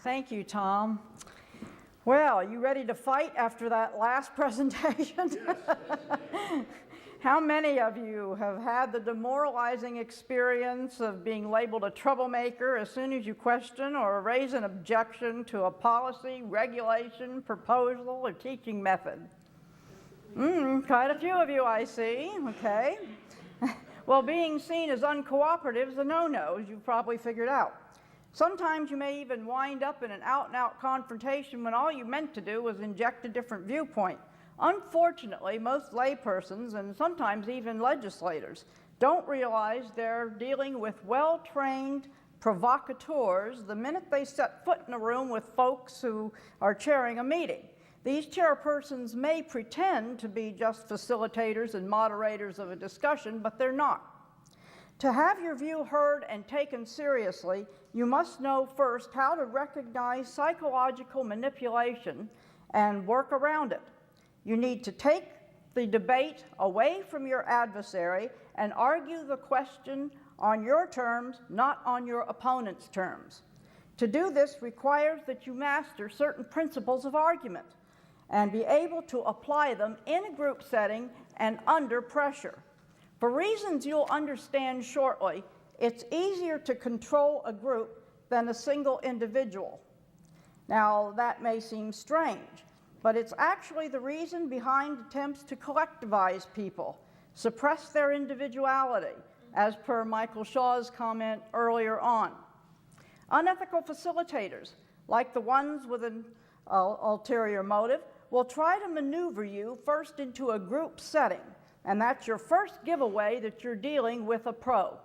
Thank you, Tom. Well, you ready to fight after that last presentation? Yes. How many of you have had the demoralizing experience of being labeled a troublemaker as soon as you question or raise an objection to a policy, regulation, proposal, or teaching method? Quite a few of you, I see. Okay. Well, being seen as uncooperative is a no-no, as you've probably figured out. Sometimes you may even wind up in an out-and-out confrontation when all you meant to do was inject a different viewpoint. Unfortunately, most laypersons, and sometimes even legislators, don't realize they're dealing with well-trained provocateurs the minute they set foot in a room with folks who are chairing a meeting. These chairpersons may pretend to be just facilitators and moderators of a discussion, but they're not. To have your view heard and taken seriously, you must know first how to recognize psychological manipulation and work around it. You need to take the debate away from your adversary and argue the question on your terms, not on your opponent's terms. To do this requires that you master certain principles of argument and be able to apply them in a group setting and under pressure. For reasons you'll understand shortly, it's easier to control a group than a single individual. Now, that may seem strange, but it's actually the reason behind attempts to collectivize people, suppress their individuality, as per Michael Shaw's comment earlier on. Unethical facilitators, like the ones with an ulterior motive, will try to maneuver you first into a group setting, and that's your first giveaway that you're dealing with a pro.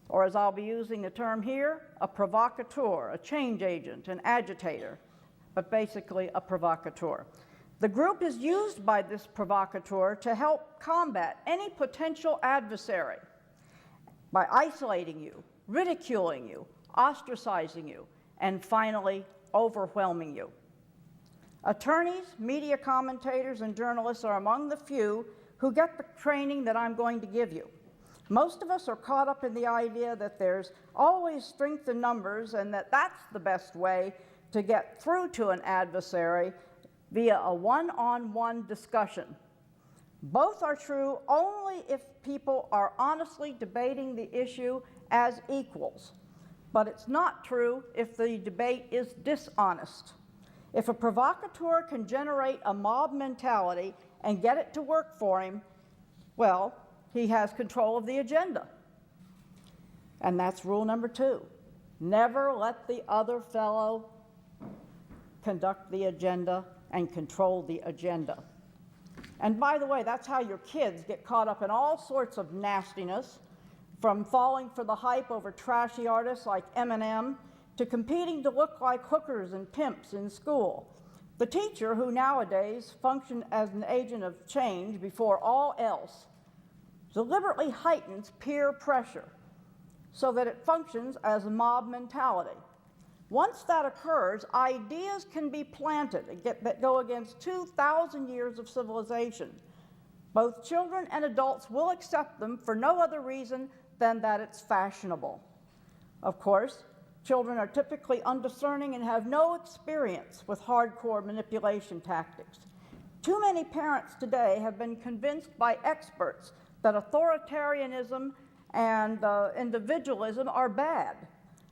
Or as I'll be using the term here, a provocateur, a change agent, an agitator, but basically a provocateur. The group is used by this provocateur to help combat any potential adversary by isolating you, ridiculing you, ostracizing you, and finally overwhelming you. Attorneys, media commentators, and journalists are among the few who get the training that I'm going to give you. Most of us are caught up in the idea that there's always strength in numbers and that that's the best way to get through to an adversary via a one-on-one discussion. Both are true only if people are honestly debating the issue as equals, but it's not true if the debate is dishonest. If a provocateur can generate a mob mentality and get it to work for him, well, he has control of the agenda. And that's rule number 2. Never let the other fellow conduct the agenda and control the agenda. And by the way, that's how your kids get caught up in all sorts of nastiness, from falling for the hype over trashy artists like Eminem to competing to look like hookers and pimps in school. The teacher, who nowadays functions as an agent of change before all else, deliberately heightens peer pressure so that it functions as a mob mentality. Once that occurs, ideas can be planted that go against 2,000 years of civilization. Both children and adults will accept them for no other reason than that it's fashionable. Of course, children are typically undiscerning and have no experience with hardcore manipulation tactics. Too many parents today have been convinced by experts that authoritarianism and individualism are bad.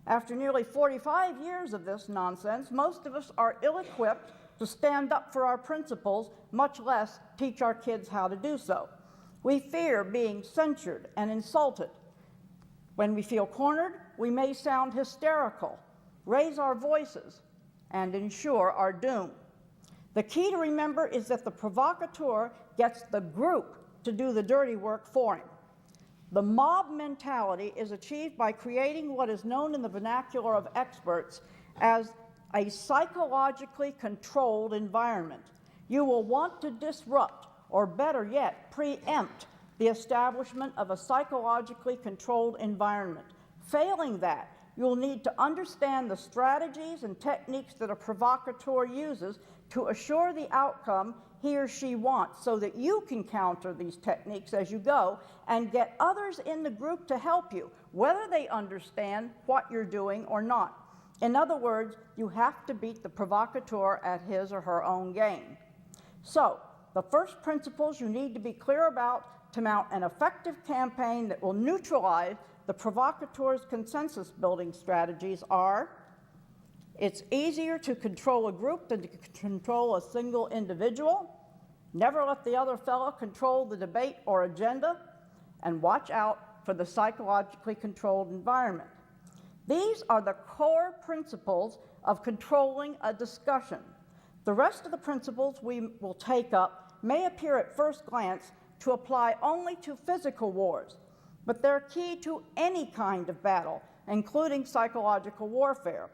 After nearly 45 years of this nonsense, most of us are ill-equipped to stand up for our principles, much less teach our kids how to do so. We fear being censured and insulted. When we feel cornered, we may sound hysterical, raise our voices, and ensure our doom. The key to remember is that the provocateur gets the group to do the dirty work for him. The mob mentality is achieved by creating what is known in the vernacular of experts as a psychologically controlled environment. You will want to disrupt, or better yet, preempt the establishment of a psychologically controlled environment. Failing that, you'll need to understand the strategies and techniques that a provocateur uses to assure the outcome he or she wants, so that you can counter these techniques as you go and get others in the group to help you, whether they understand what you're doing or not. In other words, you have to beat the provocateur at his or her own game. So, the first principles you need to be clear about to mount an effective campaign that will neutralize the provocateur's consensus-building strategies are: it's easier to control a group than to control a single individual. Never let the other fellow control the debate or agenda, and watch out for the psychologically controlled environment. These are the core principles of controlling a discussion. The rest of the principles we will take up may appear at first glance to apply only to physical wars, but they're key to any kind of battle, including psychological warfare.